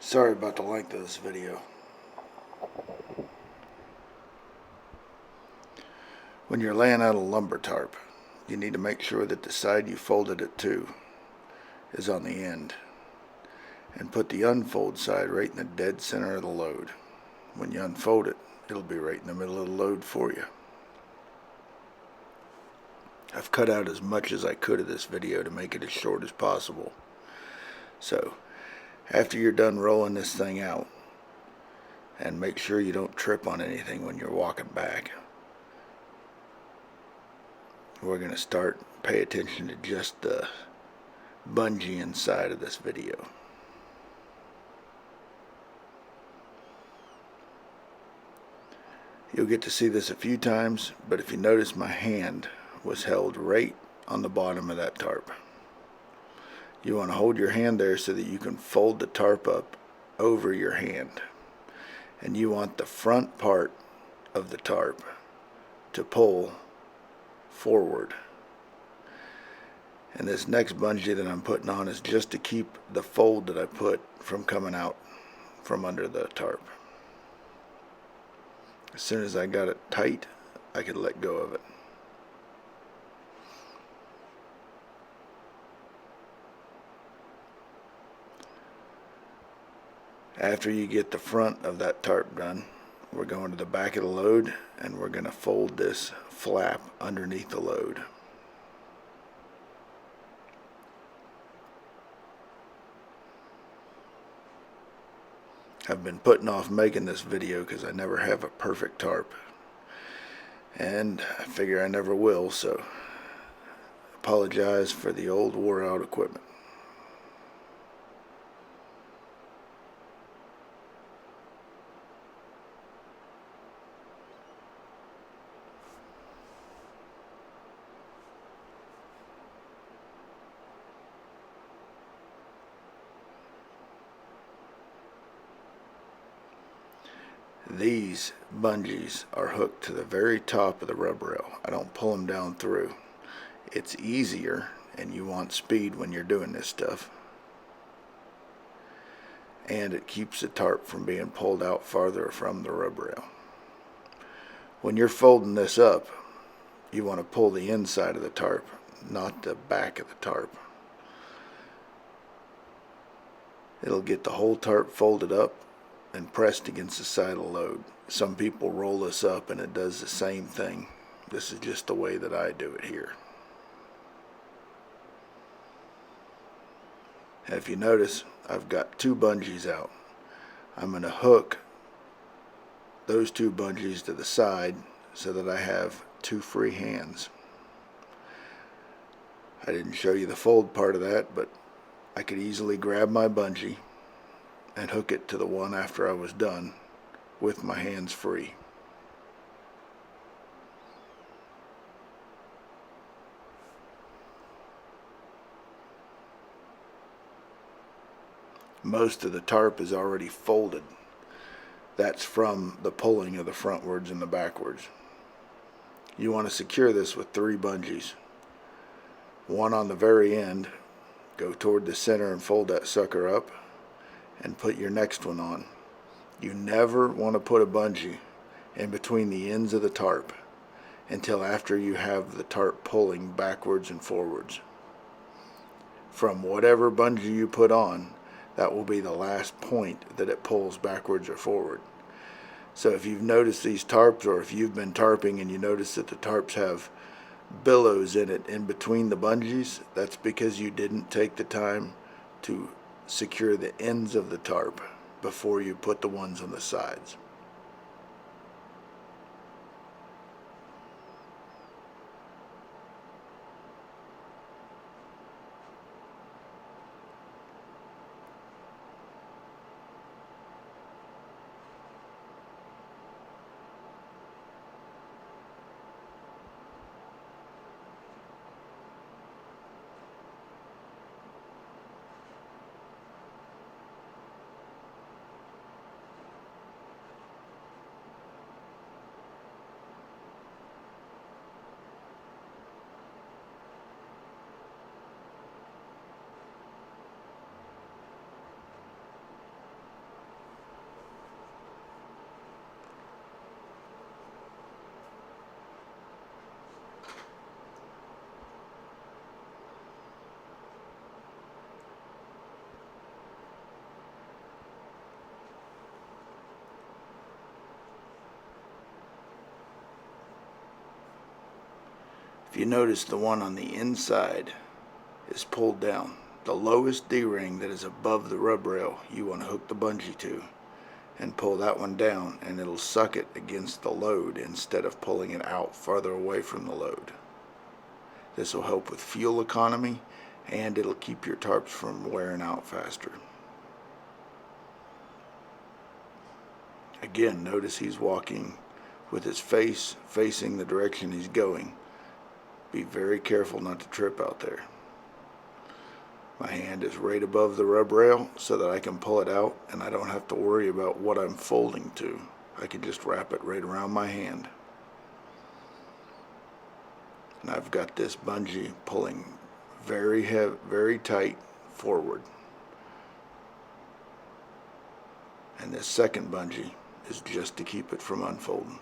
Sorry about the length of this video. When you're laying out a lumber tarp, you need to make sure that the side you folded it to is on the end, and put the unfold side right in the dead center of the load. When you unfold it, it'll be right in the middle of the load for you. I've cut out as much as I could of this video to make it as short as possible. So, after you're done rolling this thing out, and make sure you don't trip on anything when you're walking back, we're going to pay attention to just the bungee inside of this video. You'll get to see this a few times, but if you notice, my hand was held right on the bottom of that tarp. You want to hold your hand there so that you can fold the tarp up over your hand. And you want the front part of the tarp to pull forward. And this next bungee that I'm putting on is just to keep the fold that I put from coming out from under the tarp. As soon as I got it tight, I could let go of it. After you get the front of that tarp done, we're going to the back of the load and we're going to fold this flap underneath the load. I've been putting off making this video because I never have a perfect tarp, and I figure I never will, so apologize for the old wore out equipment. These bungees are hooked to the very top of the rub rail. I don't pull them down through. It's easier, and you want speed when you're doing this stuff. And it keeps the tarp from being pulled out farther from the rub rail. When you're folding this up, you want to pull the inside of the tarp, not the back of the tarp. It'll get the whole tarp folded up and pressed against the side of the load. Some people roll this up and it does the same thing. This is just the way that I do it here. And if you notice, I've got two bungees out. I'm going to hook those two bungees to the side so that I have two free hands. I didn't show you the fold part of that, but I could easily grab my bungee and hook it to the one after I was done with my hands free. Most of the tarp is already folded. That's from the pulling of the frontwards and the backwards. You want to secure this with 3 bungees. One on the very end, go toward the center and fold that sucker up, and put your next one on. You never want to put a bungee in between the ends of the tarp until after you have the tarp pulling backwards and forwards. From whatever bungee you put on, that will be the last point that it pulls backwards or forward. So if you've noticed these tarps, or if you've been tarping and you notice that the tarps have billows in it in between the bungees, that's because you didn't take the time to secure the ends of the tarp before you put the ones on the sides. If you notice, the one on the inside is pulled down. The lowest D-ring that is above the rub rail, you want to hook the bungee to and pull that one down, and it'll suck it against the load instead of pulling it out farther away from the load. This will help with fuel economy, and it'll keep your tarps from wearing out faster. Again, notice he's walking with his face facing the direction he's going. Be very careful not to trip out there. My hand is right above the rub rail so that I can pull it out and I don't have to worry about what I'm folding to. I can just wrap it right around my hand. And I've got this bungee pulling very heavy, very tight forward. And this second bungee is just to keep it from unfolding.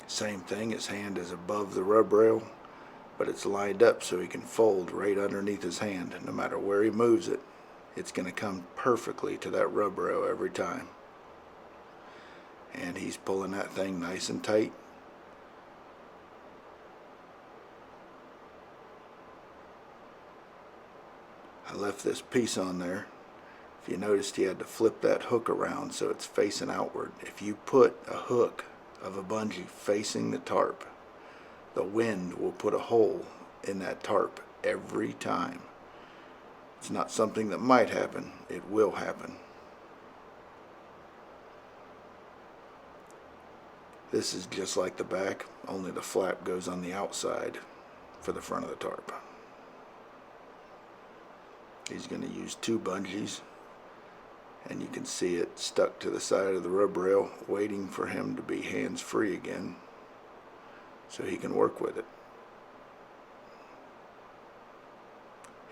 Same thing, his hand is above the rub rail, but it's lined up so he can fold right underneath his hand. No matter where he moves it, it's going to come perfectly to that rub rail every time. And he's pulling that thing nice and tight. I left this piece on there. If you noticed, he had to flip that hook around so it's facing outward. If you put a hook of a bungee facing the tarp, the wind will put a hole in that tarp every time. It's not something that might happen, it will happen. This is just like the back, only the flap goes on the outside for the front of the tarp. He's going to use 2 bungees, and you can see it stuck to the side of the rub rail, waiting for him to be hands free again so he can work with it.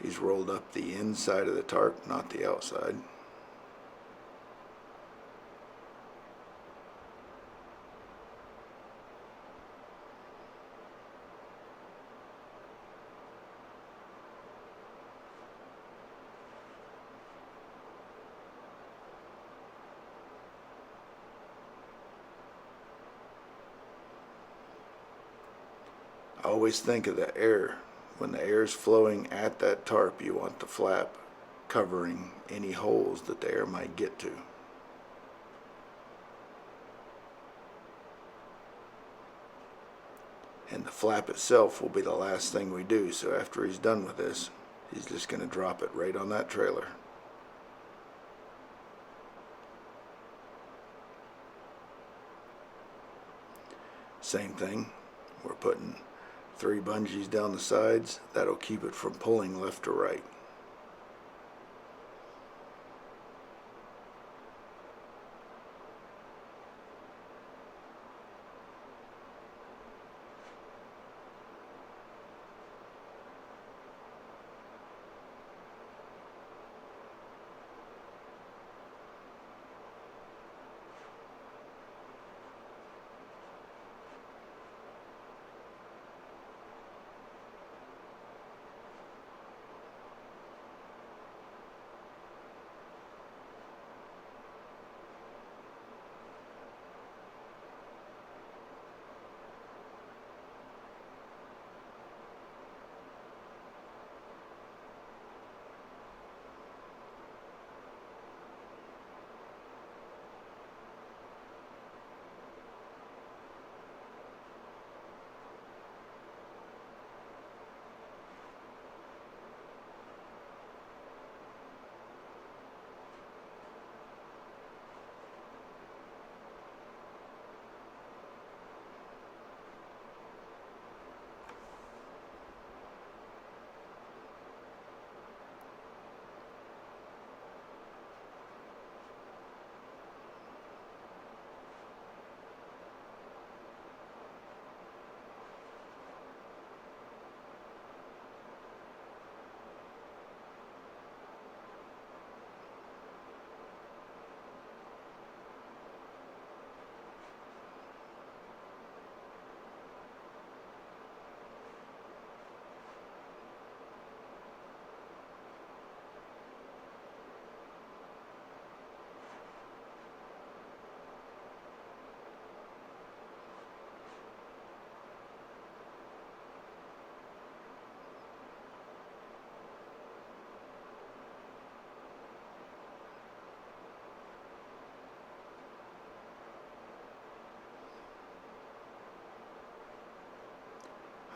He's rolled up the inside of the tarp, not the outside. Always think of the air. When the air is flowing at that tarp, you want the flap covering any holes that the air might get to. And the flap itself will be the last thing we do, so after he's done with this, he's just going to drop it right on that trailer. Same thing, we're putting 3 bungees down the sides. That'll keep it from pulling left or right.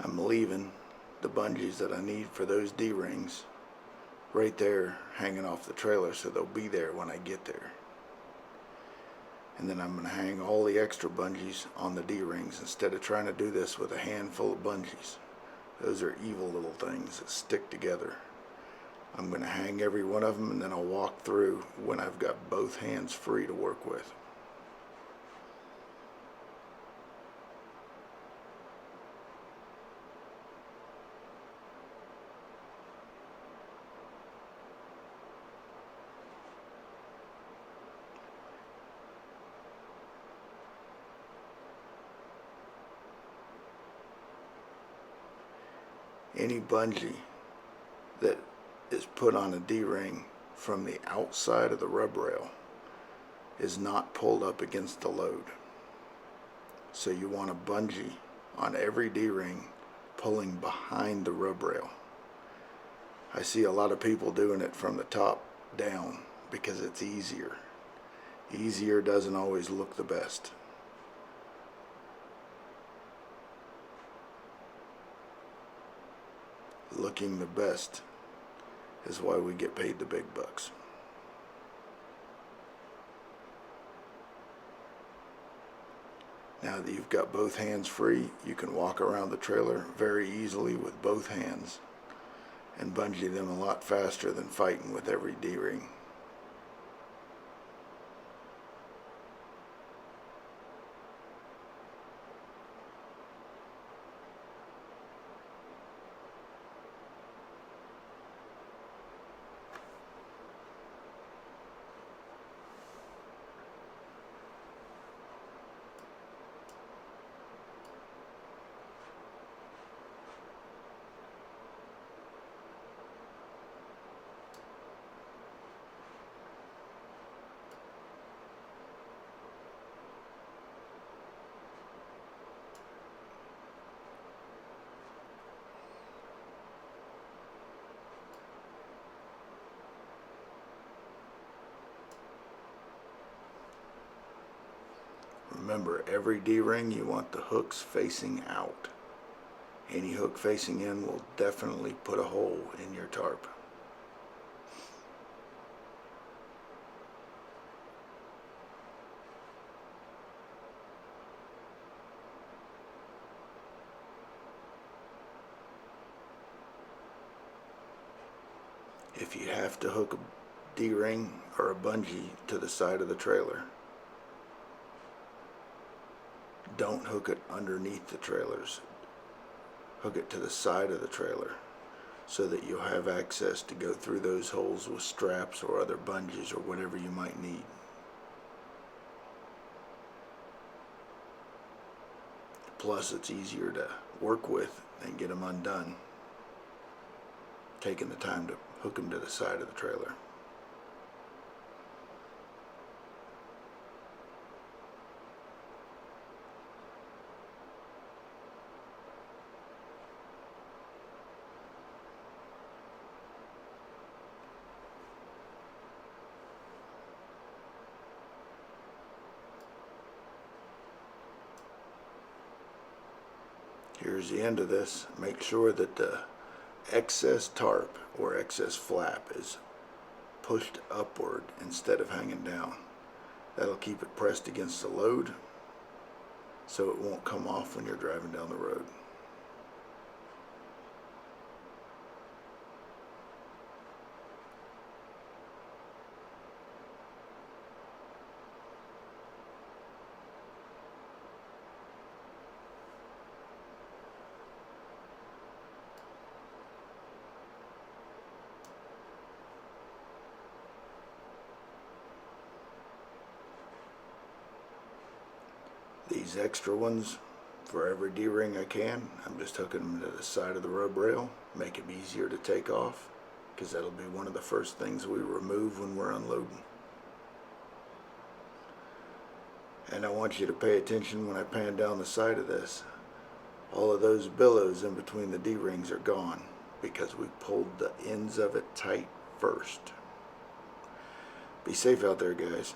I'm leaving the bungees that I need for those D-rings right there hanging off the trailer, so they'll be there when I get there. And then I'm going to hang all the extra bungees on the D-rings instead of trying to do this with a handful of bungees. Those are evil little things that stick together. I'm going to hang every one of them, and then I'll walk through when I've got both hands free to work with. Any bungee that is put on a D-ring from the outside of the rub rail is not pulled up against the load. So you want a bungee on every D-ring pulling behind the rub rail. I see a lot of people doing it from the top down because it's easier. Easier doesn't always look the best. Looking the best is why we get paid the big bucks. Now that you've got both hands free, you can walk around the trailer very easily with both hands and bungee them a lot faster than fighting with every D-ring. Remember, every D-ring you want the hooks facing out. Any hook facing in will definitely put a hole in your tarp. If you have to hook a D-ring or a bungee to the side of the trailer, don't hook it underneath the trailers. Hook it to the side of the trailer so that you'll have access to go through those holes with straps or other bungees or whatever you might need. Plus, it's easier to work with and get them undone, taking the time to hook them to the side of the trailer. Here's the end of this. Make sure that the excess tarp or excess flap is pushed upward instead of hanging down. That'll keep it pressed against the load so it won't come off when you're driving down the road. These extra ones, for every D-ring I can, I'm just hooking them to the side of the rub rail, make them easier to take off, because that'll be one of the first things we remove when we're unloading. And I want you to pay attention when I pan down the side of this. All of those billows in between the D-rings are gone because we pulled the ends of it tight first. Be safe out there, guys.